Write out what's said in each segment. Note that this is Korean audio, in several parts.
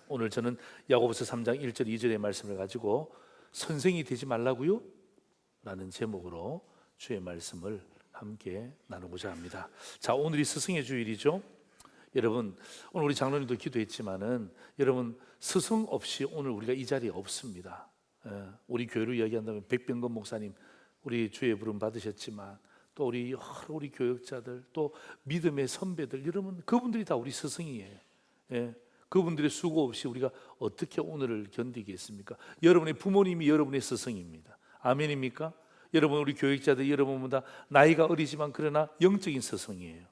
오늘 저는 야고보서 3장 1절 2절의 말씀을 가지고 선생이 되지 말라고요? 라는 제목으로 주의 말씀을 함께 나누고자 합니다. 자, 오늘이 스승의 주일이죠. 여러분, 오늘 우리 장로님도 기도했지만은 여러분, 스승 없이 오늘 우리가 이 자리에 없습니다. 우리 교회로 이야기한다면 백병건 목사님, 우리 주의 부름 받으셨지만 또 우리 교역자들, 또 믿음의 선배들, 여러분 그분들이 다 우리 스승이에요. 그분들의 수고 없이 우리가 어떻게 오늘을 견디겠습니까? 여러분의 부모님이 여러분의 스승입니다. 아멘입니까? 여러분, 우리 교역자들 여러분보다 나이가 어리지만 그러나 영적인 스승이에요.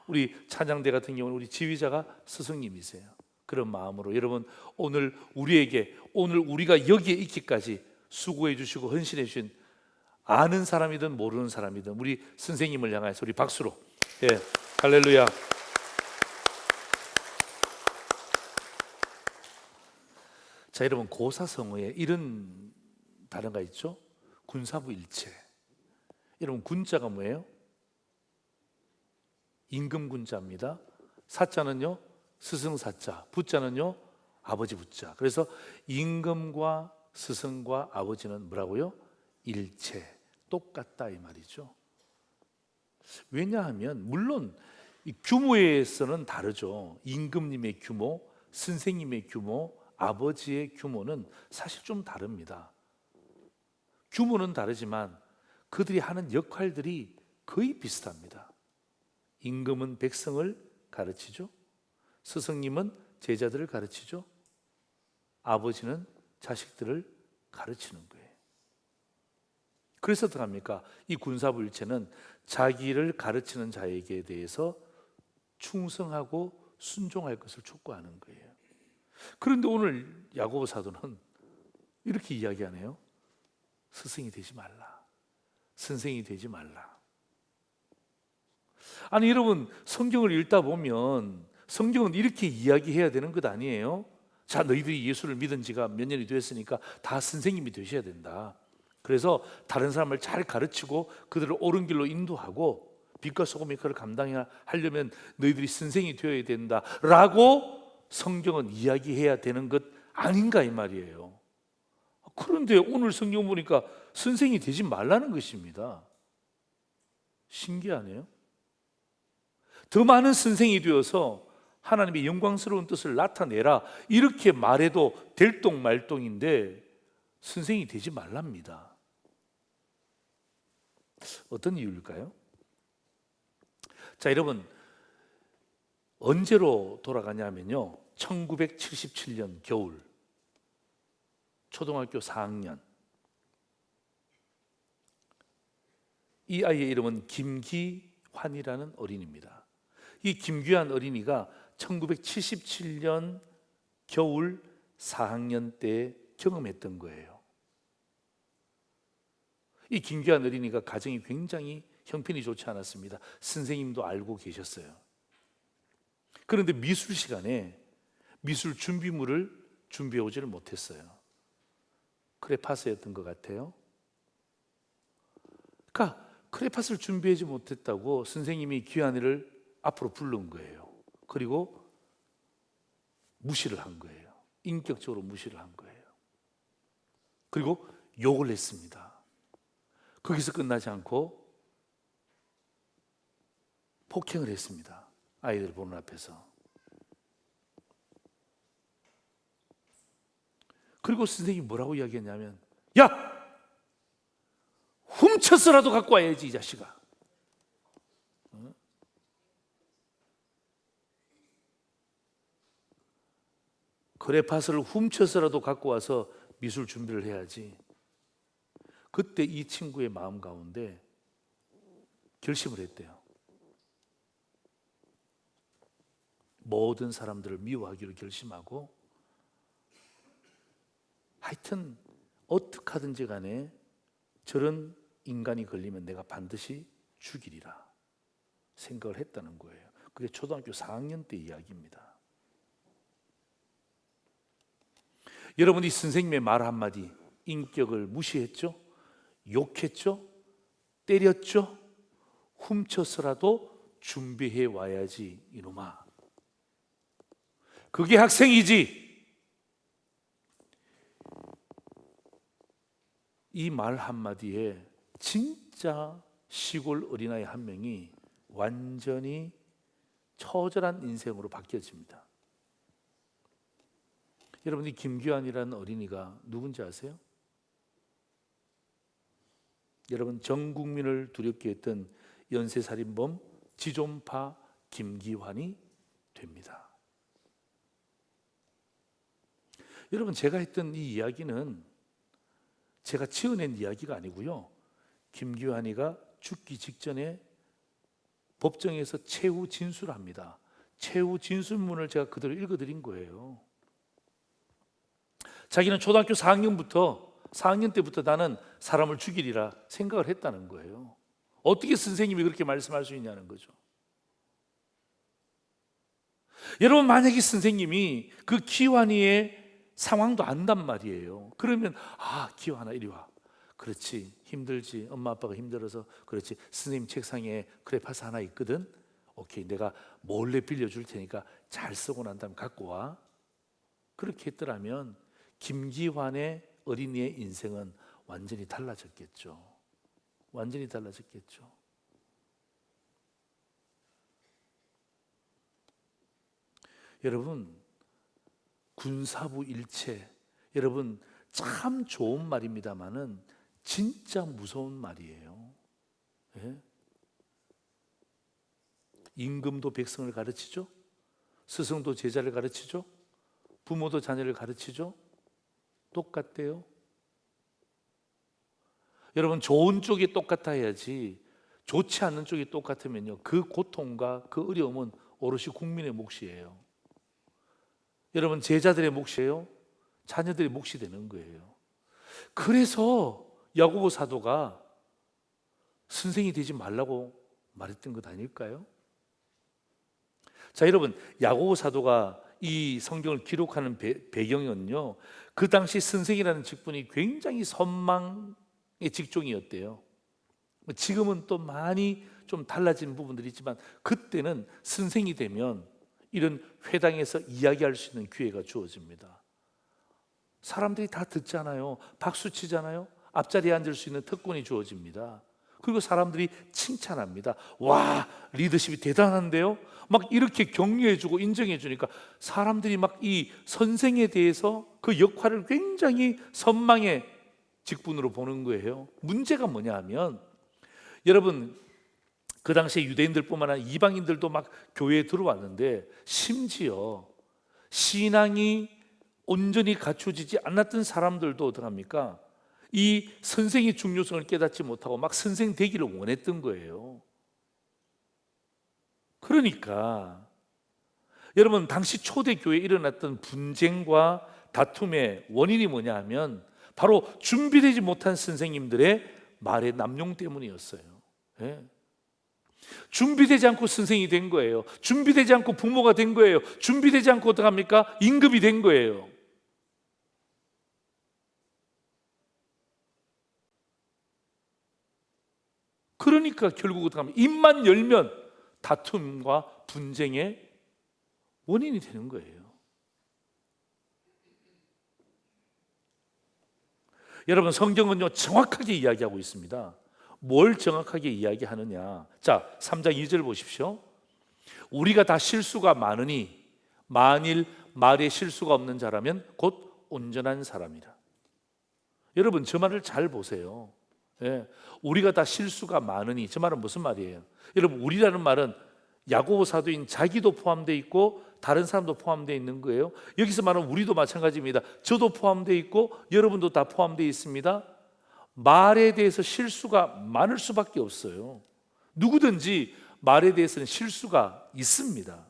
우리 찬양대 같은 경우는 우리 지휘자가 스승님이세요. 그런 마음으로 여러분, 오늘 우리가 여기에 있기까지 수고해 주시고 헌신해 주신 아는 사람이든 모르는 사람이든 우리 선생님을 향해서 우리 박수로, 할렐루야. 자, 여러분, 고사성어에 이런 단어가 있죠. 군사부 일체. 여러분, 군자가 뭐예요? 임금군자입니다. 사자는요 스승사자, 부자는요 아버지 부자. 그래서 임금과 스승과 아버지는 뭐라고요? 일체, 똑같다 이 말이죠. 왜냐하면 물론 이 규모에서는 다르죠. 임금님의 규모, 선생님의 규모, 아버지의 규모는 사실 좀 다릅니다. 규모는 다르지만 그들이 하는 역할들이 거의 비슷합니다. 임금은 백성을 가르치죠. 스승님은 제자들을 가르치죠. 아버지는 자식들을 가르치는 거예요. 그래서 어떡합니까? 이 군사부일체는 자기를 가르치는 자에게 대해서 충성하고 순종할 것을 촉구하는 거예요. 그런데 오늘 야고보 사도는 이렇게 이야기하네요. 스승이 되지 말라, 선생이 되지 말라. 아니 여러분, 성경을 읽다 보면 성경은 이렇게 이야기해야 되는 것 아니에요? 자, 너희들이 예수를 믿은 지가 몇 년이 됐으니까 다 선생님이 되셔야 된다. 그래서 다른 사람을 잘 가르치고 그들을 옳은 길로 인도하고 빛과 소금의 역할을 감당하려면 너희들이 선생이 되어야 된다 라고 성경은 이야기해야 되는 것 아닌가 이 말이에요. 그런데 오늘 성경 보니까 선생이 되지 말라는 것입니다. 신기하네요. 더 많은 선생이 되어서 하나님의 영광스러운 뜻을 나타내라 이렇게 말해도 될똥말똥인데 선생이 되지 말랍니다. 어떤 이유일까요? 자, 여러분, 언제로 돌아가냐면요 1977년 겨울, 초등학교 4학년, 이 아이의 이름은 김기환이라는 어린이입니다. 이 김기환 어린이가 1977년 겨울 4학년 때 경험했던 거예요. 이 김기환 어린이가 가정이 굉장히 형편이 좋지 않았습니다. 선생님도 알고 계셨어요. 그런데 미술 시간에 미술 준비물을 준비해 오지를 못했어요. 크레파스였던 것 같아요. 그러니까 크레파스를 준비하지 못했다고 선생님이 기환이를 앞으로 부른 거예요. 그리고 무시를 한 거예요. 인격적으로 무시를 한 거예요. 그리고 욕을 했습니다. 거기서 끝나지 않고 폭행을 했습니다. 아이들 보는 앞에서. 그리고 선생님이 뭐라고 이야기했냐면, 야! 훔쳐서라도 갖고 와야지 이 자식아. 크레파스를 훔쳐서라도 갖고 와서 미술 준비를 해야지. 그때 이 친구의 마음 가운데 결심을 했대요. 모든 사람들을 미워하기로 결심하고 하여튼 어떻게 하든지 간에 저런 인간이 걸리면 내가 반드시 죽이리라 생각을 했다는 거예요. 그게 초등학교 4학년 때 이야기입니다. 여러분이 선생님의 말 한마디, 인격을 무시했죠? 욕했죠? 때렸죠? 훔쳐서라도 준비해 와야지 이놈아. 그게 학생이지. 이 말 한마디에 진짜 시골 어린아이 한 명이 완전히 처절한 인생으로 바뀌어집니다. 여러분, 이 김규환이라는 어린이가 누군지 아세요? 여러분, 전 국민을 두렵게 했던 연쇄살인범 지존파 김기환이 됩니다. 여러분, 제가 했던 이 이야기는 제가 지어낸 이야기가 아니고요, 김규환이가 죽기 직전에 법정에서 최후 진술합니다. 최후 진술문을 제가 그대로 읽어드린 거예요. 자기는 초등학교 4학년 때부터 나는 사람을 죽이리라 생각을 했다는 거예요. 어떻게 선생님이 그렇게 말씀할 수 있냐는 거죠. 여러분, 만약에 선생님이 그 기환이의 상황도 안단 말이에요. 그러면 기환아 이리 와. 그렇지, 힘들지, 엄마 아빠가 힘들어서 그렇지, 선생님 책상에 크레파스 하나 있거든. 오케이, 내가 몰래 빌려줄 테니까 잘 쓰고 난 다음에 갖고 와. 그렇게 했더라면 김기환의 어린이의 인생은 완전히 달라졌겠죠. 완전히 달라졌겠죠. 여러분, 군사부 일체, 여러분 참 좋은 말입니다만은 진짜 무서운 말이에요. 예? 임금도 백성을 가르치죠. 스승도 제자를 가르치죠. 부모도 자녀를 가르치죠. 똑같대요. 여러분, 좋은 쪽이 똑같아야지 좋지 않는 쪽이 똑같으면요, 그 고통과 그 어려움은 오롯이 국민의 몫이에요. 여러분, 제자들의 몫이에요. 자녀들의 몫이 되는 거예요. 그래서 야고보 사도가 선생이 되지 말라고 말했던 것 아닐까요? 자, 여러분, 야고보 사도가 이 성경을 기록하는 배경은요, 그 당시 선생이라는 직분이 굉장히 선망의 직종이었대요. 지금은 또 많이 좀 달라진 부분들이 있지만 그때는 선생이 되면 이런 회당에서 이야기할 수 있는 기회가 주어집니다. 사람들이 다 듣잖아요. 박수 치잖아요. 앞자리에 앉을 수 있는 특권이 주어집니다. 그리고 사람들이 칭찬합니다. 와, 리더십이 대단한데요? 막 이렇게 격려해주고 인정해주니까 사람들이 막 이 선생에 대해서 그 역할을 굉장히 선망의 직분으로 보는 거예요. 문제가 뭐냐 하면, 여러분, 그 당시에 유대인들뿐만 아니라 이방인들도 막 교회에 들어왔는데 심지어 신앙이 온전히 갖춰지지 않았던 사람들도 어떡합니까? 이 선생의 중요성을 깨닫지 못하고 막 선생 되기를 원했던 거예요. 그러니까 여러분, 당시 초대교회에 일어났던 분쟁과 다툼의 원인이 뭐냐 하면 바로 준비되지 못한 선생님들의 말의 남용 때문이었어요. 예. 준비되지 않고 선생이 된 거예요. 준비되지 않고 부모가 된 거예요. 준비되지 않고 어떡합니까? 임금이 된 거예요. 그러니까 결국 어떡하면 입만 열면 다툼과 분쟁의 원인이 되는 거예요. 여러분, 성경은요 정확하게 이야기하고 있습니다. 뭘 정확하게 이야기하느냐? 자, 3장 2절 보십시오. 우리가 다 실수가 많으니 만일 말에 실수가 없는 자라면 곧 온전한 사람이라. 여러분, 저 말을 잘 보세요. 예, 우리가 다 실수가 많으니, 저 말은 무슨 말이에요? 여러분, 우리라는 말은 야고보 사도인 자기도 포함되어 있고 다른 사람도 포함되어 있는 거예요. 여기서 말하는 우리도 마찬가지입니다. 저도 포함되어 있고 여러분도 다 포함되어 있습니다. 말에 대해서 실수가 많을 수밖에 없어요. 누구든지 말에 대해서는 실수가 있습니다.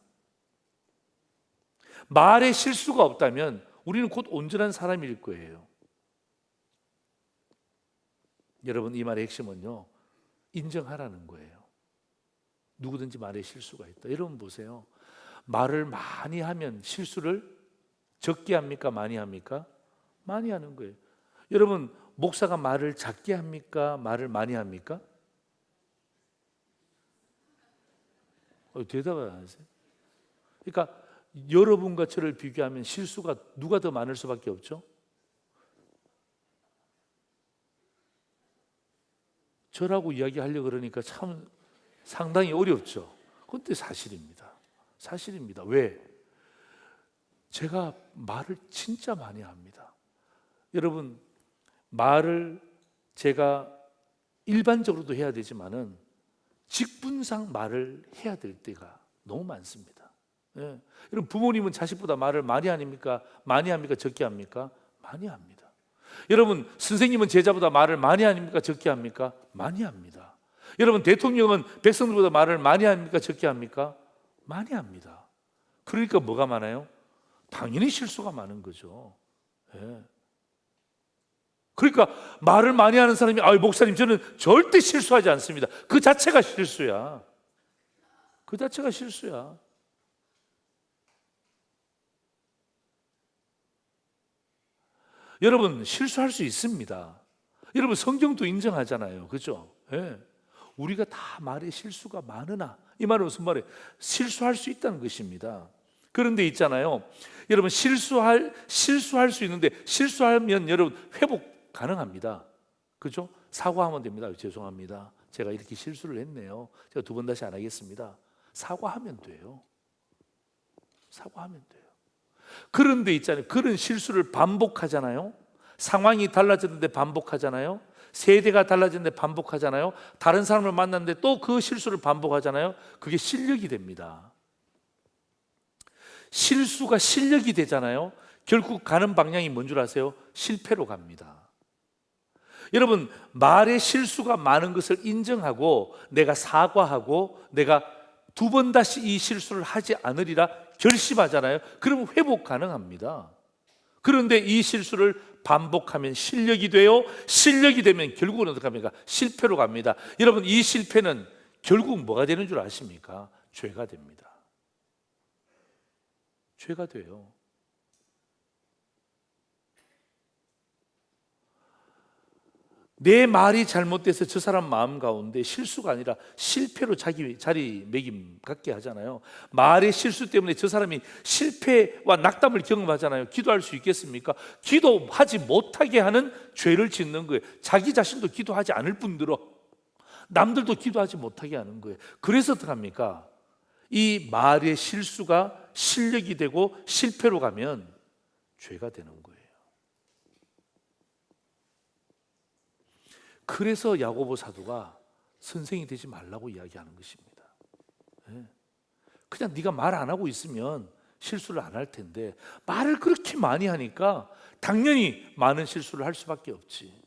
말에 실수가 없다면 우리는 곧 온전한 사람일 거예요. 여러분, 이 말의 핵심은요, 인정하라는 거예요. 누구든지 말에 실수가 있다. 여러분 보세요. 말을 많이 하면 실수를 적게 합니까? 많이 합니까? 많이 하는 거예요. 여러분, 목사가 말을 작게 합니까? 말을 많이 합니까? 대답을 안 하세요. 그러니까 여러분과 저를 비교하면 실수가 누가 더 많을 수밖에 없죠? 저라고 이야기하려고 그러니까 참 상당히 어렵죠. 그런데 사실입니다. 사실입니다. 왜? 제가 말을 진짜 많이 합니다. 여러분, 말을 제가 일반적으로도 해야 되지만은 직분상 말을 해야 될 때가 너무 많습니다. 예. 여러분, 부모님은 자식보다 말을 많이 합니까? 많이 합니까? 적게 합니까? 많이 합니다. 여러분, 선생님은 제자보다 말을 많이 합니까? 적게 합니까? 많이 합니다. 여러분, 대통령은 백성들보다 말을 많이 합니까? 적게 합니까? 많이 합니다. 그러니까 뭐가 많아요? 당연히 실수가 많은 거죠. 예. 그러니까 말을 많이 하는 사람이 목사님 저는 절대 실수하지 않습니다. 그 자체가 실수야. 그 자체가 실수야. 여러분, 실수할 수 있습니다. 여러분, 성경도 인정하잖아요. 그죠? 예. 우리가 다 말에 실수가 많으나, 이 말은 무슨 말이에요? 실수할 수 있다는 것입니다. 그런데 있잖아요, 여러분, 실수할 수 있는데 실수하면 여러분 회복 가능합니다. 그죠? 사과하면 됩니다. 죄송합니다, 제가 이렇게 실수를 했네요. 제가 두 번 다시 안 하겠습니다. 사과하면 돼요. 사과하면 돼요. 그런데 있잖아요, 그런 실수를 반복하잖아요. 상황이 달라졌는데 반복하잖아요. 세대가 달라졌는데 반복하잖아요. 다른 사람을 만났는데 또 그 실수를 반복하잖아요. 그게 실력이 됩니다. 실수가 실력이 되잖아요. 결국 가는 방향이 뭔 줄 아세요? 실패로 갑니다. 여러분, 말에 실수가 많은 것을 인정하고 내가 사과하고 내가 두 번 다시 이 실수를 하지 않으리라 결심하잖아요. 그러면 회복 가능합니다. 그런데 이 실수를 반복하면 실력이 돼요. 실력이 되면 결국은 어떻게 합니까? 실패로 갑니다. 여러분, 이 실패는 결국 뭐가 되는 줄 아십니까? 죄가 됩니다. 죄가 돼요. 내 말이 잘못돼서 저 사람 마음 가운데 실수가 아니라 실패로 자기 자리매김 갖게 하잖아요. 말의 실수 때문에 저 사람이 실패와 낙담을 경험하잖아요. 기도할 수 있겠습니까? 기도하지 못하게 하는 죄를 짓는 거예요. 자기 자신도 기도하지 않을 뿐더러 남들도 기도하지 못하게 하는 거예요. 그래서 어떡합니까? 이 말의 실수가 실력이 되고 실패로 가면 죄가 되는 거예요. 그래서 야고보 사도가 선생이 되지 말라고 이야기하는 것입니다. 그냥 네가 말 안 하고 있으면 실수를 안 할 텐데 말을 그렇게 많이 하니까 당연히 많은 실수를 할 수밖에 없지.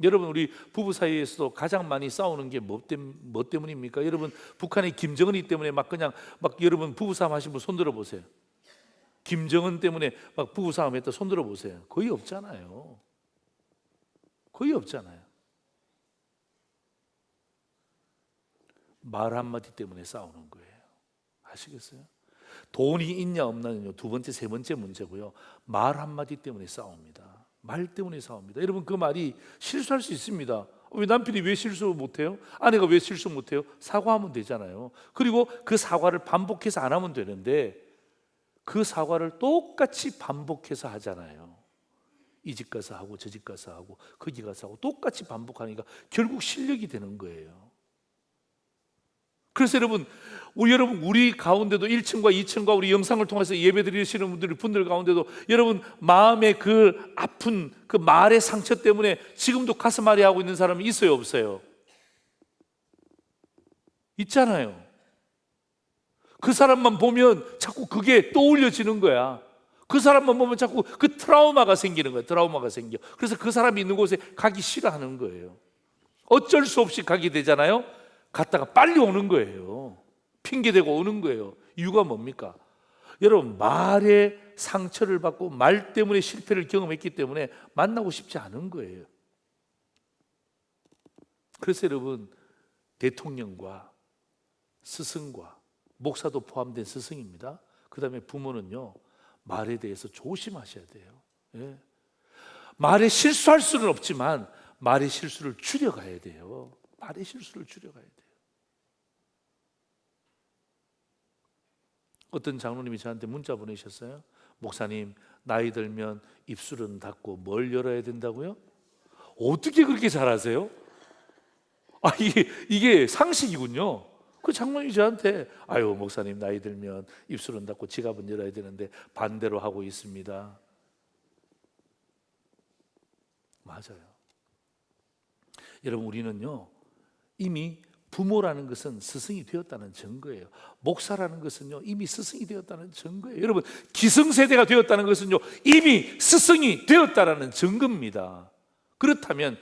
여러분, 우리 부부 사이에서도 가장 많이 싸우는 게 뭐 때문입니까? 여러분, 북한의 김정은이 때문에 여러분 부부싸움 하신 분 손 들어보세요. 김정은 때문에 막 부부싸움 했다 손 들어보세요. 거의 없잖아요. 거의 없잖아요. 말 한마디 때문에 싸우는 거예요. 아시겠어요? 돈이 있냐 없냐는요, 두 번째, 세 번째 문제고요. 말 한마디 때문에 싸웁니다. 말 때문에 싸웁니다. 여러분, 그 말이 실수할 수 있습니다. 왜 남편이 왜 실수 못해요? 아내가 왜 실수 못해요? 사과하면 되잖아요. 그리고 그 사과를 반복해서 안 하면 되는데 그 사과를 똑같이 반복해서 하잖아요. 이 집 가서 하고 저 집 가서 하고 거기 가서 하고 똑같이 반복하니까 결국 실력이 되는 거예요. 그래서 여러분, 우리 가운데도 1층과 2층과 우리 영상을 통해서 예배드리시는 분들 가운데도 여러분 마음의 그 아픈 그 말의 상처 때문에 지금도 가슴 아리하고 있는 사람이 있어요, 없어요? 있잖아요. 그 사람만 보면 자꾸 그게 떠올려지는 거야. 그 사람만 보면 자꾸 그 트라우마가 생기는 거예요. 트라우마가 생겨. 그래서 그 사람이 있는 곳에 가기 싫어하는 거예요. 어쩔 수 없이 가게 되잖아요. 갔다가 빨리 오는 거예요. 핑계대고 오는 거예요. 이유가 뭡니까? 여러분, 말에 상처를 받고 말 때문에 실패를 경험했기 때문에 만나고 싶지 않은 거예요. 그래서 여러분, 대통령과 스승과 목사도 포함된 스승입니다. 그 다음에 부모는요, 말에 대해서 조심하셔야 돼요. 예. 말에 실수할 수는 없지만 말의 실수를 줄여가야 돼요. 말의 실수를 줄여가야 돼요. 어떤 장로님이 저한테 문자 보내셨어요. 목사님, 나이 들면 입술은 닫고 뭘 열어야 된다고요? 어떻게 그렇게 잘하세요? 이게 상식이군요. 그 장로님이 저한테 아유 목사님, 나이 들면 입술은 닫고 지갑은 열어야 되는데 반대로 하고 있습니다. 맞아요. 여러분, 우리는요 이미 부모라는 것은 스승이 되었다는 증거예요. 목사라는 것은요 이미 스승이 되었다는 증거예요. 여러분, 기성세대가 되었다는 것은요 이미 스승이 되었다는 증거입니다. 그렇다면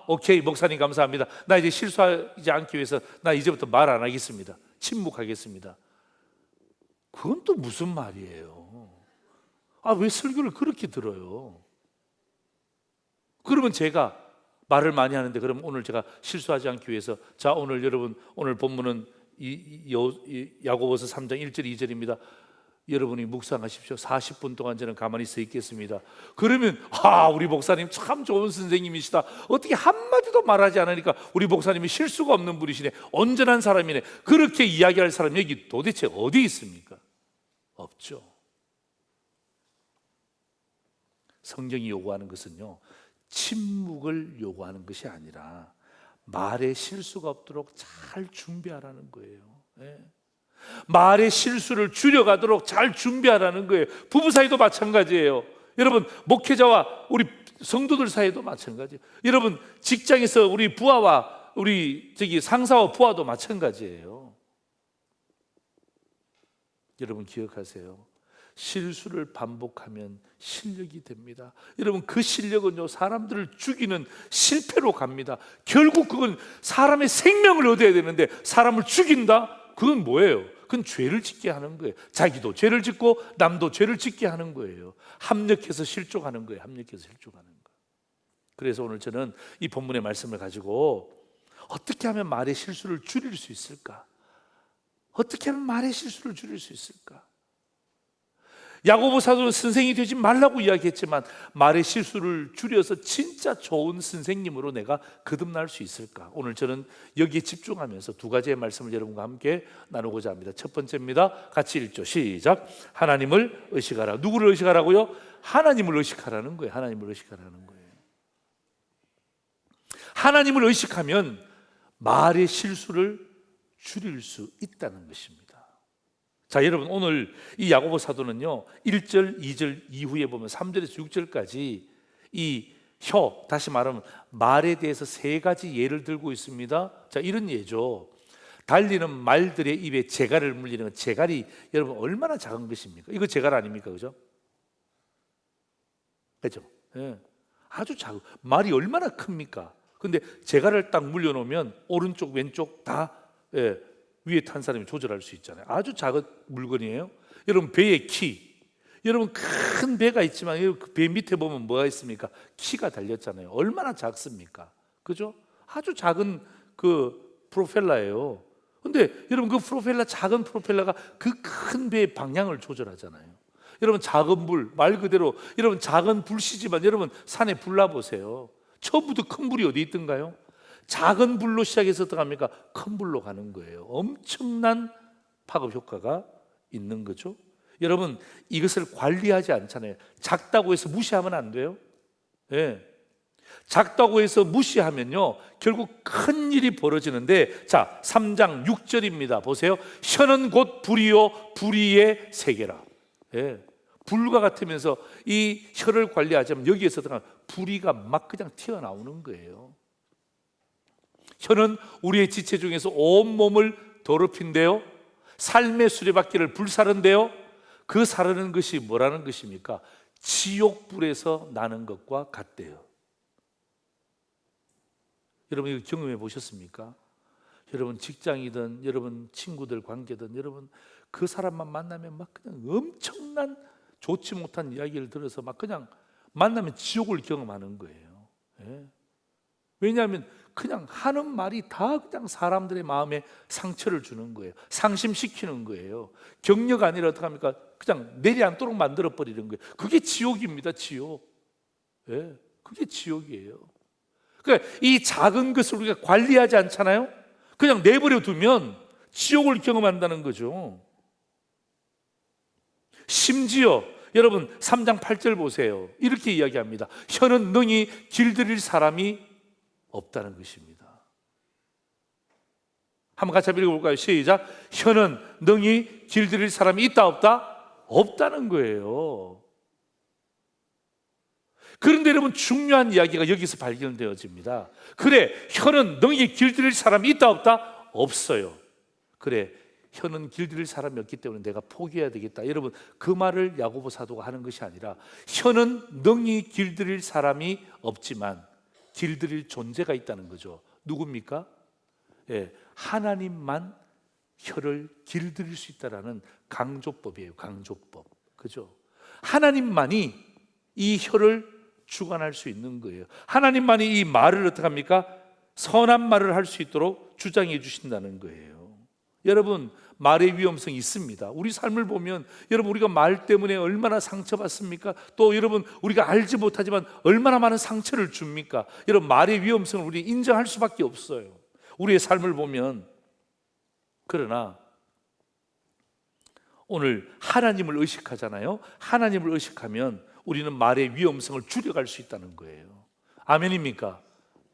오케이 목사님 감사합니다. 나 이제 실수하지 않기 위해서 나 이제부터 말 안 하겠습니다. 침묵하겠습니다. 그건 또 무슨 말이에요? 왜 설교를 그렇게 들어요? 그러면 제가 말을 많이 하는데 그럼 오늘 제가 실수하지 않기 위해서 자 오늘 여러분 오늘 본문은 야고보서 3장 1절 2절입니다. 여러분이 묵상하십시오. 40분 동안 저는 가만히 서 있겠습니다. 그러면 우리 목사님 참 좋은 선생님이시다. 어떻게 한마디도 말하지 않으니까 우리 목사님이 실수가 없는 분이시네. 온전한 사람이네. 그렇게 이야기할 사람이 여기 도대체 어디 있습니까? 없죠. 성경이 요구하는 것은요 침묵을 요구하는 것이 아니라 말에 실수가 없도록 잘 준비하라는 거예요. 말의 실수를 줄여가도록 잘 준비하라는 거예요. 부부 사이도 마찬가지예요. 여러분, 목회자와 우리 성도들 사이도 마찬가지예요. 여러분, 직장에서 우리 부하와 우리 상사와 부하도 마찬가지예요. 여러분 기억하세요. 실수를 반복하면 실력이 됩니다. 여러분, 그 실력은요 사람들을 죽이는 실패로 갑니다. 결국 그건 사람의 생명을 얻어야 되는데 사람을 죽인다? 그건 뭐예요? 그건 죄를 짓게 하는 거예요. 자기도 죄를 짓고 남도 죄를 짓게 하는 거예요. 합력해서 실족하는 거예요. 합력해서 실족하는 거. 그래서 오늘 저는 이 본문의 말씀을 가지고 어떻게 하면 말의 실수를 줄일 수 있을까? 어떻게 하면 말의 실수를 줄일 수 있을까? 야고보 사도는 선생이 되지 말라고 이야기했지만 말의 실수를 줄여서 진짜 좋은 선생님으로 내가 거듭날 수 있을까? 오늘 저는 여기에 집중하면서 두 가지의 말씀을 여러분과 함께 나누고자 합니다. 첫 번째입니다. 같이 읽죠. 시작. 하나님을 의식하라. 누구를 의식하라고요? 하나님을 의식하라는 거예요. 하나님을 의식하라는 거예요. 하나님을 의식하면 말의 실수를 줄일 수 있다는 것입니다. 자, 여러분, 오늘 이 야고보 사도는요 1절, 2절 이후에 보면 3절에서 6절까지 이 다시 말하면 말에 대해서 세 가지 예를 들고 있습니다. 자, 이런 예죠. 달리는 말들의 입에 재갈을 물리는 재갈이 여러분 얼마나 작은 것입니까? 이거 재갈 아닙니까? 그죠? 그죠? 예. 아주 작은, 말이 얼마나 큽니까? 근데 재갈을 딱 물려놓으면 오른쪽 왼쪽 다 위에 탄 사람이 조절할 수 있잖아요. 아주 작은 물건이에요. 여러분, 배의 키, 여러분 큰 배가 있지만 그 배 밑에 보면 뭐가 있습니까? 키가 달렸잖아요. 얼마나 작습니까? 그죠? 아주 작은 그 프로펠러예요. 근데 여러분, 그 작은 프로펠러가 그 큰 배의 방향을 조절하잖아요. 여러분, 작은 불, 말 그대로 여러분 작은 불씨지만 여러분 산에 불 놔보세요. 처음부터 큰 불이 어디 있던가요? 작은 불로 시작해서 어떡합니까? 큰 불로 가는 거예요. 엄청난 파급 효과가 있는 거죠. 여러분, 이것을 관리하지 않잖아요. 작다고 해서 무시하면 안 돼요. 작다고 해서 무시하면요 결국 큰 일이 벌어지는데, 자 3장 6절입니다. 보세요. 혀는 곧 불이요 불의의 세계라. 불과 같으면서 이 혀를 관리하자면 여기에서 불의가 막 그냥 튀어나오는 거예요. 혀는 우리의 지체 중에서 온몸을 더럽힌대요. 삶의 수레바퀴를 불사른대요. 그 사르는 것이 뭐라는 것입니까? 지옥불에서 나는 것과 같대요. 여러분, 이거 경험해 보셨습니까? 여러분 직장이든 여러분 친구들 관계든 여러분 그 사람만 만나면 막 그냥 엄청난 좋지 못한 이야기를 들어서 막 그냥 만나면 지옥을 경험하는 거예요. 왜냐하면 그냥 하는 말이 다 그냥 사람들의 마음에 상처를 주는 거예요. 상심시키는 거예요. 격려가 아니라 어떻게 합니까? 그냥 내리앉도록 만들어 버리는 거예요. 그게 지옥입니다. 지옥. 그게 지옥이에요. 그러니까 이 작은 것을 우리가 관리하지 않잖아요. 그냥 내버려 두면 지옥을 경험한다는 거죠. 심지어 여러분 3장 8절 보세요. 이렇게 이야기합니다. 혀는 능히 길들일 사람이 없다는 것입니다. 한번 같이 읽어볼까요? 시작. 혀는 능히 길들일 사람이 있다 없다? 없다는 거예요. 그런데 여러분 중요한 이야기가 여기서 발견되어집니다. 그래, 혀는 능히 길들일 사람이 있다 없다? 없어요. 그래, 혀는 길들일 사람이 없기 때문에 내가 포기해야 되겠다. 여러분, 그 말을 야고보 사도가 하는 것이 아니라 혀는 능히 길들일 사람이 없지만 길들일 존재가 있다는 거죠. 누굽니까? 예, 하나님만 혀를 길들일 수 있다라는 강조법이에요. 강조법. 그죠? 하나님만이 이 혀를 주관할 수 있는 거예요. 하나님만이 이 말을 어떻게 합니까? 선한 말을 할 수 있도록 주장해 주신다는 거예요. 여러분, 말의 위험성이 있습니다. 우리 삶을 보면 여러분, 우리가 말 때문에 얼마나 상처받습니까? 또 여러분, 우리가 알지 못하지만 얼마나 많은 상처를 줍니까? 여러분, 말의 위험성을 우리 인정할 수밖에 없어요. 우리의 삶을 보면. 그러나 오늘 하나님을 의식하잖아요. 하나님을 의식하면 우리는 말의 위험성을 줄여갈 수 있다는 거예요. 아멘입니까?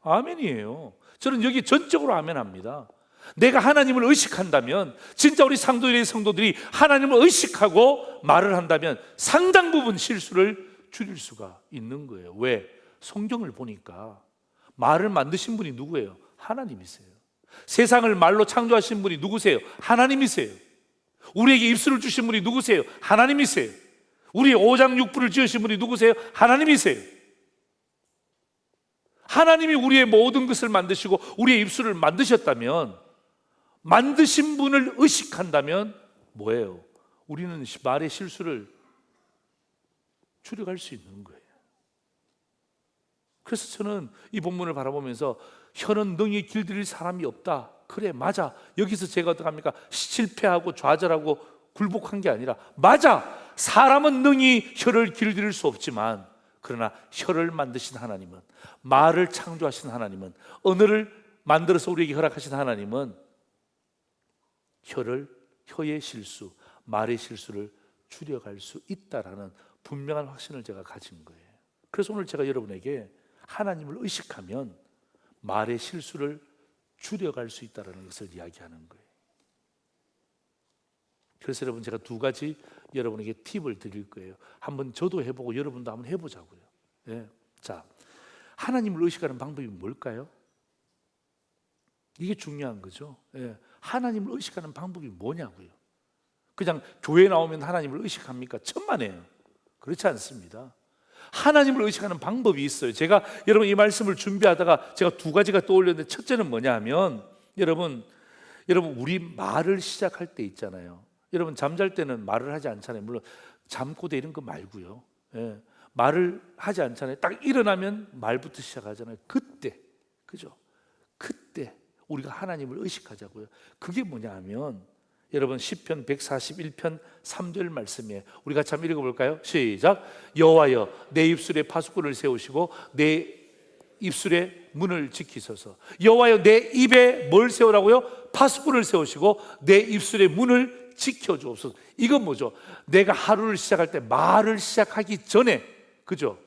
아멘이에요. 저는 여기 전적으로 아멘합니다. 내가 하나님을 의식한다면, 진짜 우리 상도일의 성도들이 하나님을 의식하고 말을 한다면 상당 부분 실수를 줄일 수가 있는 거예요. 왜? 성경을 보니까 말을 만드신 분이 누구예요? 하나님이세요. 세상을 말로 창조하신 분이 누구세요? 하나님이세요. 우리에게 입술을 주신 분이 누구세요? 하나님이세요. 우리 오장육부를 지으신 분이 누구세요? 하나님이세요. 하나님이 우리의 모든 것을 만드시고 우리의 입술을 만드셨다면, 만드신 분을 의식한다면 뭐예요? 우리는 말의 실수를 줄여갈 수 있는 거예요. 그래서 저는 이 본문을 바라보면서 혀는 능히 길들일 사람이 없다. 그래, 맞아. 여기서 제가 어떻게 합니까? 실패하고 좌절하고 굴복한 게 아니라, 맞아, 사람은 능히 혀를 길들일 수 없지만, 그러나 혀를 만드신 하나님은, 말을 창조하신 하나님은, 언어를 만들어서 우리에게 허락하신 하나님은 혀의 실수, 말의 실수를 줄여갈 수 있다라는 분명한 확신을 제가 가진 거예요. 그래서 오늘 제가 여러분에게 하나님을 의식하면 말의 실수를 줄여갈 수 있다는 것을 이야기하는 거예요. 그래서 여러분, 제가 두 가지 여러분에게 팁을 드릴 거예요. 한번 저도 해보고 여러분도 한번 해보자고요. 예. 자, 하나님을 의식하는 방법이 뭘까요? 이게 중요한 거죠. 예. 하나님을 의식하는 방법이 뭐냐고요. 그냥 교회 나오면 하나님을 의식합니까? 천만에요. 그렇지 않습니다. 하나님을 의식하는 방법이 있어요. 제가 여러분 이 말씀을 준비하다가 제가 두 가지가 떠올렸는데, 첫째는 뭐냐 하면, 여러분 우리 말을 시작할 때 있잖아요. 여러분 잠잘 때는 말을 하지 않잖아요. 물론 잠꼬대 이런 거 말고요. 예, 말을 하지 않잖아요. 딱 일어나면 말부터 시작하잖아요. 그때, 그죠? 그때 우리가 하나님을 의식하자고요. 그게 뭐냐 하면, 여러분 시편 141편 3절 말씀이에요. 우리 같이 한번 읽어볼까요? 시작. 여호와여, 내 입술에 파수꾼을 세우시고 내 입술에 문을 지키소서. 여호와여, 내 입에 뭘 세우라고요? 파수꾼을 세우시고 내 입술에 문을 지켜주옵소서. 이건 뭐죠? 내가 하루를 시작할 때 말을 시작하기 전에, 그죠?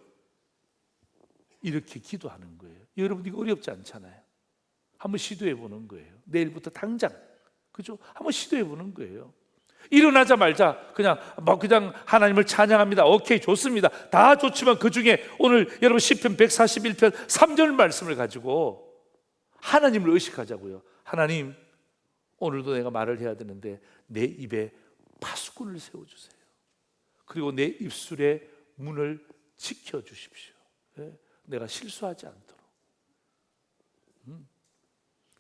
이렇게 기도하는 거예요. 여러분, 이거 어렵지 않잖아요. 한번 시도해 보는 거예요. 내일부터 당장, 그죠? 한번 시도해 보는 거예요. 일어나자마자 그냥 하나님을 찬양합니다. 오케이, 좋습니다. 다 좋지만 그 중에 오늘 여러분 시편 141편 3절 말씀을 가지고 하나님을 의식하자고요. 하나님, 오늘도 내가 말을 해야 되는데 내 입에 파수꾼을 세워주세요. 그리고 내 입술의 문을 지켜주십시오. 내가 실수하지 않도록.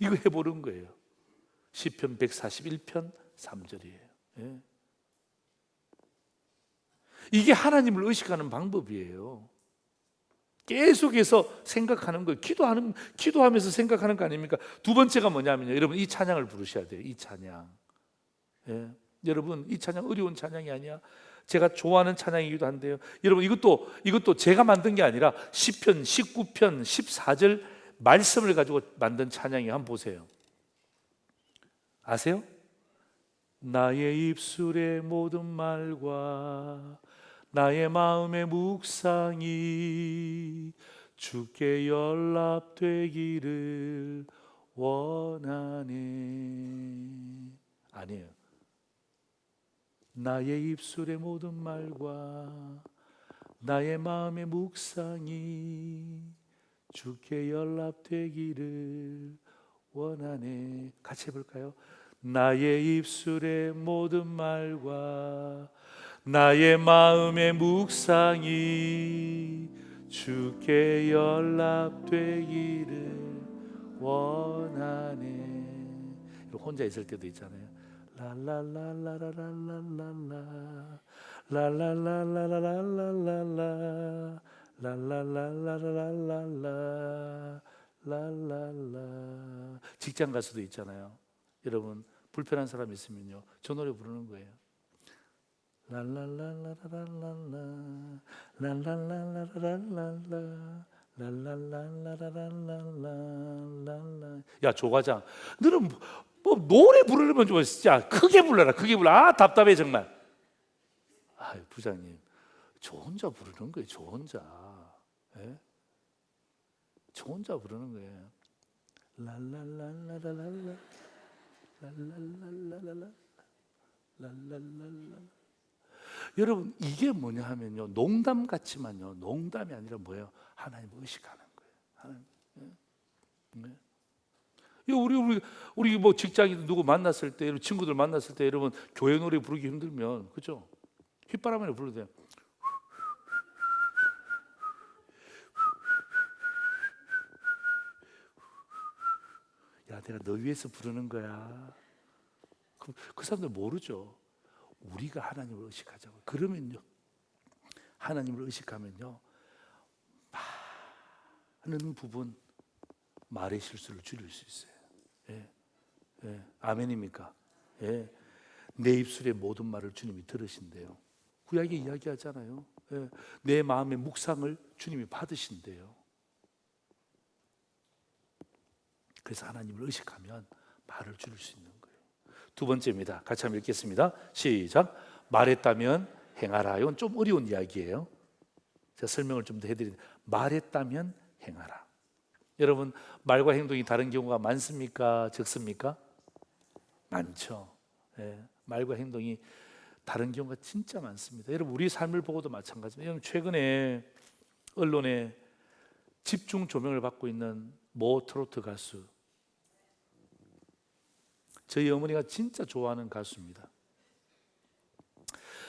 이거 해보는 거예요. 시편 141편 3절이에요. 이게 하나님을 의식하는 방법이에요. 계속해서 생각하는 거예요. 기도하면서 생각하는 거 아닙니까? 두 번째가 뭐냐면요, 여러분 이 찬양을 부르셔야 돼요. 이 찬양. 여러분, 이 찬양 어려운 찬양이 아니야. 제가 좋아하는 찬양이기도 한데요. 여러분, 이것도 제가 만든 게 아니라 시편 19편 14절 말씀을 가지고 만든 찬양이에요. 한번 보세요. 아세요? 나의 입술의 모든 말과 나의 마음의 묵상이 주께 연락되기를 원하네. 아니에요. 나의 입술의 모든 말과 나의 마음의 묵상이 주께 연락되기를 원하네. 같이 해볼까요? 나의 입술의 모든 말과 나의 마음의 묵상이 주께 연락되기를 원하네. 혼자 있을 때도 있잖아요. 라라라라라라라라 라라라라라라라라 라라라라라라라 라라라. 직장 가서도 있잖아요. 여러분 불편한 사람 있으면요, 저 노래 부르는 거예요. 랄랄랄라라랄라 랄랄랄라라랄라 랄랄랄라라랄라. 야 조과장, 너는 뭐 노래 부르려면 좀 진짜 크게 불러라. 크게 불러. 아 답답해 정말. 아 부장님, 저 혼자 부르는 거예요. 저 혼자. 예? 저 혼자 부르는 거예요. 랄랄랄라라랄라 랄랄랄라랄라 랄랄랄라. 여러분 이게 뭐냐 하면요, 농담 같지만요, 농담이 아니라 뭐예요? 하나님 의식하는 거예요. 하나님. 네. 우리 뭐 직장인 누구 만났을 때, 친구들 만났을 때, 여러분 교회 노래 부르기 힘들면, 그죠? 휘바람을 불러도 돼요. 야, 내가 너 위해서 부르는 거야. 그 사람들 모르죠. 우리가 하나님을 의식하자고. 그러면요, 하나님을 의식하면요, 많은 부분 말의 실수를 줄일 수 있어요. 예. 예. 아멘입니까? 예. 내 입술의 모든 말을 주님이 들으신대요. 구약에 이야기하잖아요. 예. 내 마음의 묵상을 주님이 받으신대요. 그래서 하나님을 의식하면 말을 줄일 수 있는 거예요. 두 번째입니다. 같이 한번 읽겠습니다. 시작. 말했다면 행하라. 이건 좀 어려운 이야기예요. 제가 설명을 좀 더 해드리는데, 말했다면 행하라. 여러분 말과 행동이 다른 경우가 많습니까? 적습니까? 많죠. 예, 말과 행동이 다른 경우가 진짜 많습니다. 여러분 우리 삶을 보고도 마찬가지입니다. 여러분 최근에 언론에 집중 조명을 받고 있는 모 트로트 가수, 저희 어머니가 진짜 좋아하는 가수입니다.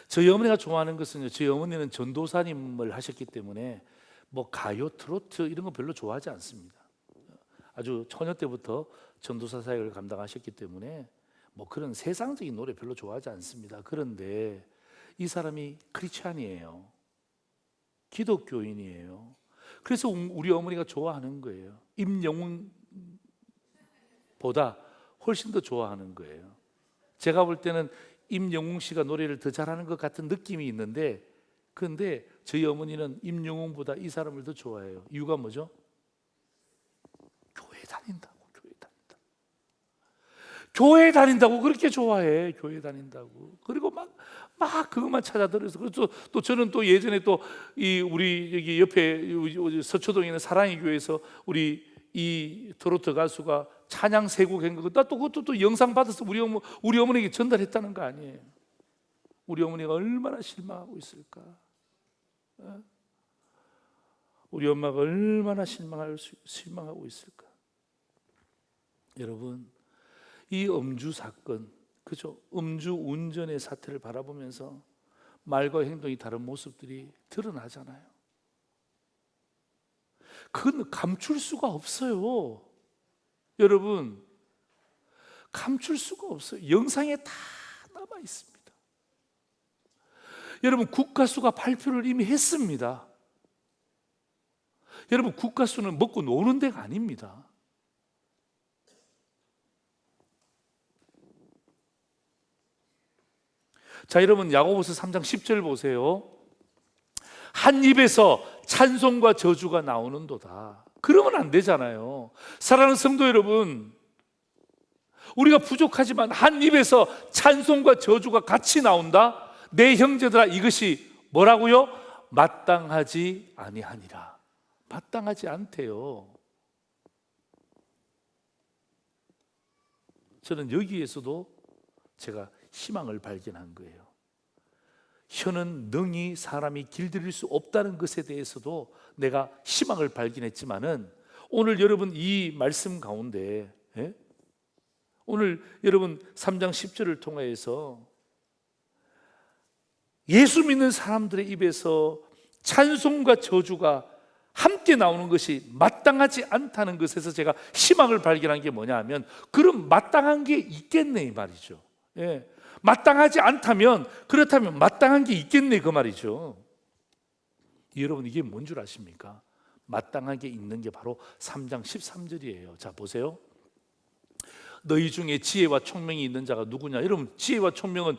저희 어머니가 좋아하는 것은요, 저희 어머니는 전도사님을 하셨기 때문에 뭐 가요, 트로트 이런 거 별로 좋아하지 않습니다. 아주 처녀 때부터 전도사 사역을 감당하셨기 때문에 뭐 그런 세상적인 노래 별로 좋아하지 않습니다. 그런데 이 사람이 크리스찬이에요. 기독교인이에요. 그래서 우리 어머니가 좋아하는 거예요. 임영웅보다 훨씬 더 좋아하는 거예요. 제가 볼 때는 임영웅 씨가 노래를 더 잘하는 것 같은 느낌이 있는데, 그런데 저희 어머니는 임영웅보다 이 사람을 더 좋아해요. 이유가 뭐죠? 교회 다닌다고 그렇게 좋아해. 교회 다닌다고. 그리고 막 그것만 찾아 들어서. 그래서 또 저는 또 예전에 또 이 우리 여기 옆에 서초동에 있는 사랑의 교회에서 우리 이 트로트 가수가 찬양 세곡 한 거, 나 또 그것도 또 영상 받아서 우리 어머니에게 전달했다는 거 아니에요. 우리 어머니가 얼마나 실망하고 있을까? 우리 엄마가 얼마나 실망하고 있을까? 여러분, 이 음주 사건, 그죠? 음주 운전의 사태를 바라보면서 말과 행동이 다른 모습들이 드러나잖아요. 그건 감출 수가 없어요. 여러분, 감출 수가 없어요. 영상에 다 남아 있습니다. 여러분, 국가수가 발표를 이미 했습니다. 여러분, 국가수는 먹고 노는 데가 아닙니다. 자, 여러분 야고보서 3장 10절 보세요. 한 입에서 찬송과 저주가 나오는도다. 그러면 안 되잖아요. 사랑하는 성도 여러분, 우리가 부족하지만 한 입에서 찬송과 저주가 같이 나온다. 내 형제들아, 이것이 뭐라고요? 마땅하지 아니하니라. 마땅하지 않대요. 저는 여기에서도 제가 희망을 발견한 거예요. 혀는 능히 사람이 길들일 수 없다는 것에 대해서도 내가 희망을 발견했지만은, 오늘 여러분 이 말씀 가운데, 오늘 여러분 3장 10절을 통해서 예수 믿는 사람들의 입에서 찬송과 저주가 함께 나오는 것이 마땅하지 않다는 것에서 제가 희망을 발견한 게 뭐냐 하면, 그럼 마땅한 게 있겠네 이 말이죠. 마땅하지 않다면, 그렇다면 마땅한 게 있겠네 그 말이죠. 여러분, 이게 뭔 줄 아십니까? 마땅하게 있는 게 바로 3장 13절이에요. 자 보세요. 너희 중에 지혜와 총명이 있는 자가 누구냐? 여러분, 지혜와 총명은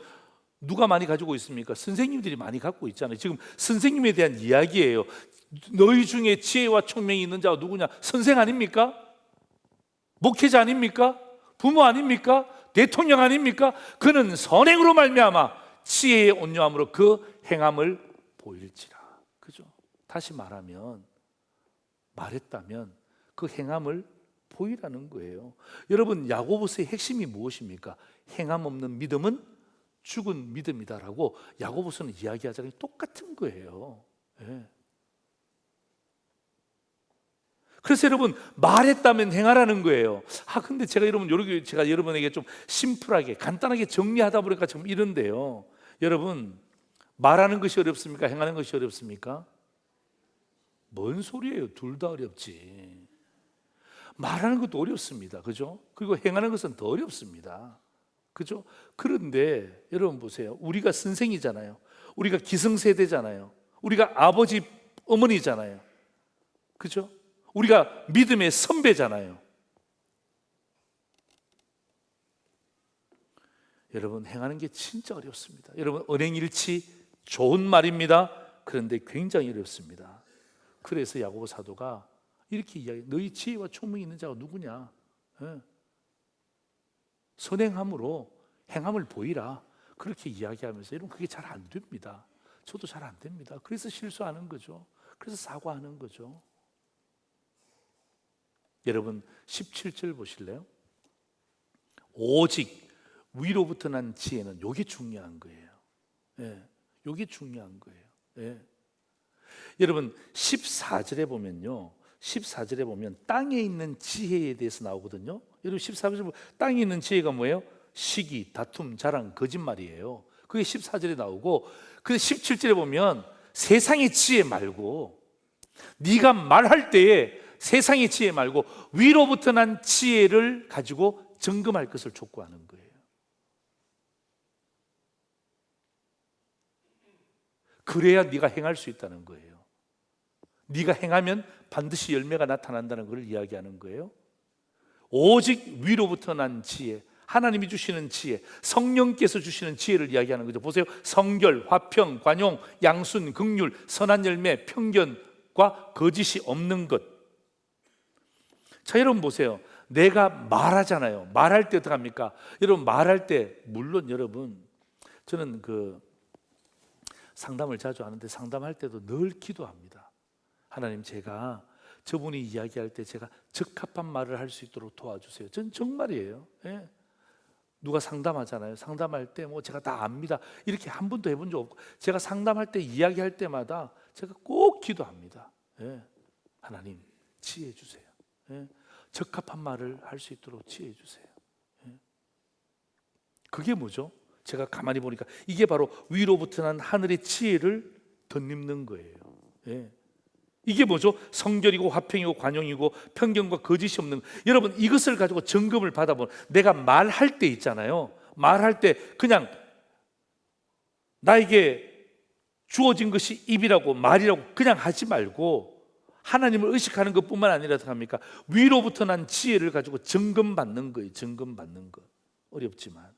누가 많이 가지고 있습니까? 선생님들이 많이 갖고 있잖아요. 지금 선생님에 대한 이야기예요. 너희 중에 지혜와 총명이 있는 자가 누구냐? 선생 아닙니까? 목회자 아닙니까? 부모 아닙니까? 대통령 아닙니까? 그는 선행으로 말미암아 지혜의 온유함으로 그 행함을 보일지라. 그죠? 다시 말했다면 그 행함을 보이라는 거예요. 여러분, 야고보서의 핵심이 무엇입니까? 행함 없는 믿음은 죽은 믿음이다라고 야고보서는 이야기하자니 똑같은 거예요. 그래서 여러분, 말했다면 행하라는 거예요. 근데 제가 여러분에게 좀 심플하게 간단하게 정리하다 보니까 좀 이런데요. 여러분, 말하는 것이 어렵습니까? 행하는 것이 어렵습니까? 뭔 소리예요? 둘 다 어렵지. 말하는 것도 어렵습니다. 그죠? 그리고 행하는 것은 더 어렵습니다. 그죠? 그런데 여러분 보세요. 우리가 선생이잖아요. 우리가 기성세대잖아요. 우리가 아버지, 어머니잖아요. 그죠? 우리가 믿음의 선배잖아요. 여러분, 행하는 게 진짜 어렵습니다. 여러분, 언행일치 좋은 말입니다. 그런데 굉장히 어렵습니다. 그래서 야고보 사도가 이렇게 이야기해요. 너희 지혜와 총명이 있는 자가 누구냐? 선행함으로 행함을 보이라. 그렇게 이야기하면서, 여러분, 그게 잘 안 됩니다. 저도 잘 안 됩니다. 그래서 실수하는 거죠. 그래서 사과하는 거죠. 여러분, 17절 보실래요? 오직 위로부터 난 지혜는, 이게 중요한 거예요. 이게 중요한 거예요. 여러분, 14절에 보면 땅에 있는 지혜에 대해서 나오거든요. 여러분, 14절에 보면 땅에 있는 지혜가 뭐예요? 시기, 다툼, 자랑, 거짓말이에요. 그게 14절에 나오고, 그 17절에 보면 세상의 지혜 말고, 네가 말할 때에 세상의 지혜 말고 위로부터 난 지혜를 가지고 점검할 것을 촉구하는 거예요. 그래야 네가 행할 수 있다는 거예요. 네가 행하면 반드시 열매가 나타난다는 것을 이야기하는 거예요. 오직 위로부터 난 지혜, 하나님이 주시는 지혜, 성령께서 주시는 지혜를 이야기하는 거죠. 보세요. 성결, 화평, 관용, 양순, 긍휼, 선한 열매, 편견과 거짓이 없는 것. 자, 여러분 보세요. 내가 말하잖아요. 말할 때 어떡합니까? 여러분, 말할 때, 물론 여러분, 저는 상담을 자주 하는데, 상담할 때도 늘 기도합니다. 하나님, 제가 저분이 이야기할 때 제가 적합한 말을 할 수 있도록 도와주세요. 전 정말이에요. 누가 상담하잖아요. 상담할 때 제가 다 압니다, 이렇게 한 번도 해본 적 없고, 제가 상담할 때, 이야기할 때마다 제가 꼭 기도합니다. 하나님, 지혜해 주세요. 적합한 말을 할 수 있도록 지혜해 주세요. 그게 뭐죠? 제가 가만히 보니까 이게 바로 위로부터 난 하늘의 지혜를 덧입는 거예요. 이게 뭐죠? 성결이고 화평이고 관용이고 편견과 거짓이 없는, 여러분, 이것을 가지고 점검을 받아보면, 내가 말할 때 있잖아요. 말할 때 그냥 나에게 주어진 것이 입이라고 말이라고 그냥 하지 말고, 하나님을 의식하는 것뿐만 아니라 합니까? 위로부터 난 지혜를 가지고 점검받는 거예요. 점검받는 것. 어렵지만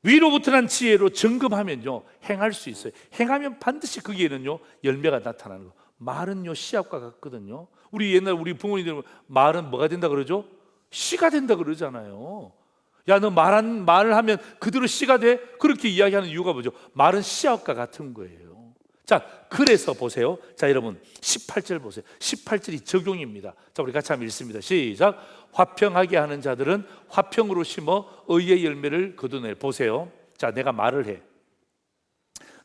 위로부터 난 지혜로 점검하면요, 행할 수 있어요. 행하면 반드시 거기에는요 열매가 나타나는 거. 말은요 씨앗과 같거든요. 우리 옛날 우리 부모님들 말은 뭐가 된다 그러죠? 씨가 된다 그러잖아요. 야, 너 말을 하면 그대로 씨가 돼? 그렇게 이야기하는 이유가 뭐죠? 말은 씨앗과 같은 거예요. 자, 그래서 보세요. 자, 여러분 18절 보세요. 18절이 적용입니다. 자, 우리 같이 한번 읽습니다. 시작. 화평하게 하는 자들은 화평으로 심어 의의 열매를 거두네. 보세요. 자, 내가 말을 해.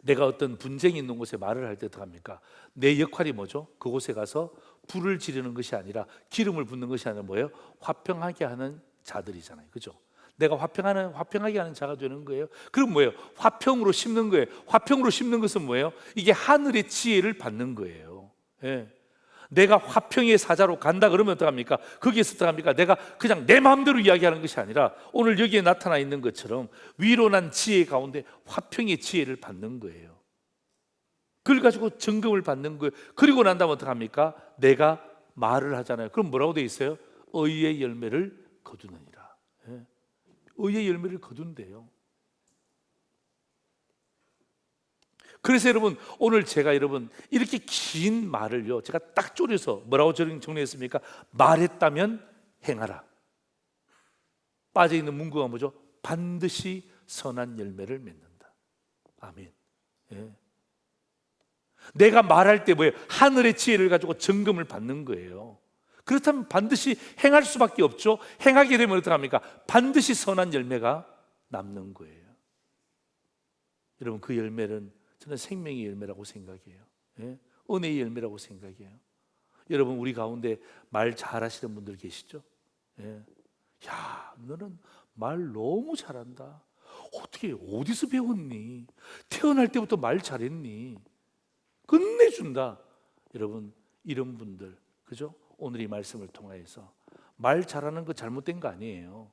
내가 어떤 분쟁이 있는 곳에 말을 할 때 어떡합니까? 내 역할이 뭐죠? 그곳에 가서 불을 지르는 것이 아니라 기름을 붓는 것이 아니라 뭐예요? 화평하게 하는 자들이잖아요. 그죠? 내가 화평하게 하는 자가 되는 거예요. 그럼 뭐예요? 화평으로 심는 거예요. 화평으로 심는 것은 뭐예요? 이게 하늘의 지혜를 받는 거예요. 예. 내가 화평의 사자로 간다 그러면 어떡합니까? 거기에서 어떡합니까? 내가 그냥 내 마음대로 이야기하는 것이 아니라 오늘 여기에 나타나 있는 것처럼 위로난 지혜 가운데 화평의 지혜를 받는 거예요. 그걸 가지고 증거를 받는 거예요. 그리고 난 다음에 어떡합니까? 내가 말을 하잖아요. 그럼 뭐라고 되어 있어요? 의의 열매를 거두느니라. 예. 의의 열매를 거둔대요. 그래서 여러분 오늘 제가 여러분 이렇게 긴 말을요 제가 딱 쪼려서 뭐라고 정리했습니까? 말했다면 행하라. 빠져있는 문구가 뭐죠? 반드시 선한 열매를 맺는다. 아멘. 예. 내가 말할 때 뭐예요? 하늘의 지혜를 가지고 점검을 받는 거예요. 그렇다면 반드시 행할 수밖에 없죠. 행하게 되면 어떡합니까? 반드시 선한 열매가 남는 거예요. 여러분 그 열매는 저는 생명의 열매라고 생각해요. 예? 은혜의 열매라고 생각해요. 여러분 우리 가운데 말 잘하시는 분들 계시죠? 예. 야, 너는 말 너무 잘한다. 어떻게 어디서 배웠니? 태어날 때부터 말 잘했니? 끝내준다. 여러분 이런 분들 그죠? 오늘 이 말씀을 통해서 말 잘하는 거 잘못된 거 아니에요.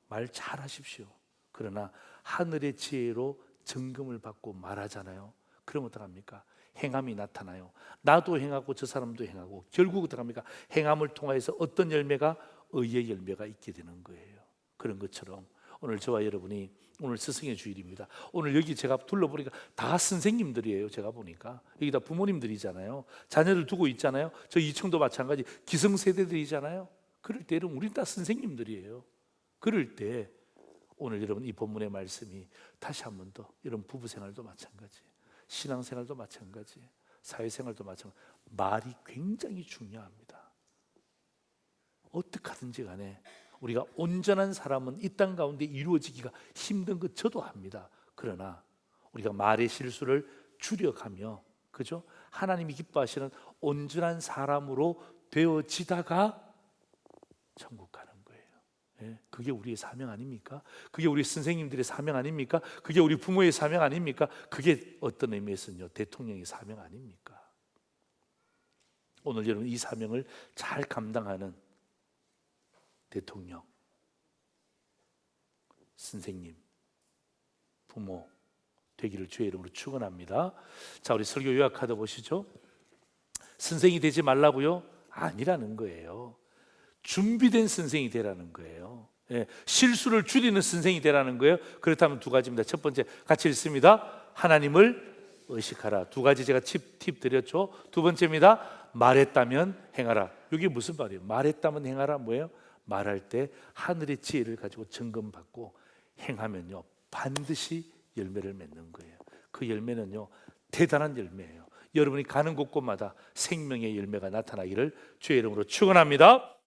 말 잘하십시오. 그러나 하늘의 지혜로 점검을 받고 말하잖아요. 그럼 어떡합니까? 행함이 나타나요. 나도 행하고 저 사람도 행하고 결국 어떡합니까? 행함을 통해서 어떤 열매가? 의의 열매가 있게 되는 거예요. 그런 것처럼 오늘 저와 여러분이 오늘 스승의 주일입니다. 오늘 여기 제가 둘러보니까 다 선생님들이에요. 제가 보니까 여기 다 부모님들이잖아요. 자녀를 두고 있잖아요. 저 이층도 마찬가지 기성세대들이잖아요. 그럴 때 여러분 우린 다 선생님들이에요. 그럴 때 오늘 여러분 이 본문의 말씀이 다시 한 번 더 여러분 부부생활도 마찬가지, 신앙생활도 마찬가지, 사회생활도 마찬가지, 말이 굉장히 중요합니다. 어떻게 하든지 간에 우리가 온전한 사람은 이 땅 가운데 이루어지기가 힘든 것 저도 압니다. 그러나 우리가 말의 실수를 줄여가며 그죠? 하나님이 기뻐하시는 온전한 사람으로 되어지다가 천국 가는 거예요. 예, 그게 우리의 사명 아닙니까? 그게 우리 선생님들의 사명 아닙니까? 그게 우리 부모의 사명 아닙니까? 그게 어떤 의미에서는요 대통령의 사명 아닙니까? 오늘 여러분 이 사명을 잘 감당하는 대통령, 선생님, 부모 되기를 주의 이름으로 축원합니다. 자, 우리 설교 요약하다 보시죠. 선생이 되지 말라고요? 아니라는 거예요. 준비된 선생이 되라는 거예요. 예, 실수를 줄이는 선생이 되라는 거예요. 그렇다면 두 가지입니다. 첫 번째 같이 읽습니다. 하나님을 의식하라. 두 가지 제가 팁 드렸죠. 두 번째입니다. 말했다면 행하라. 이게 무슨 말이에요? 말했다면 행하라 뭐예요? 말할 때 하늘의 지혜를 가지고 점검받고 행하면요 반드시 열매를 맺는 거예요. 그 열매는요 대단한 열매예요. 여러분이 가는 곳곳마다 생명의 열매가 나타나기를 주의 이름으로 축원합니다.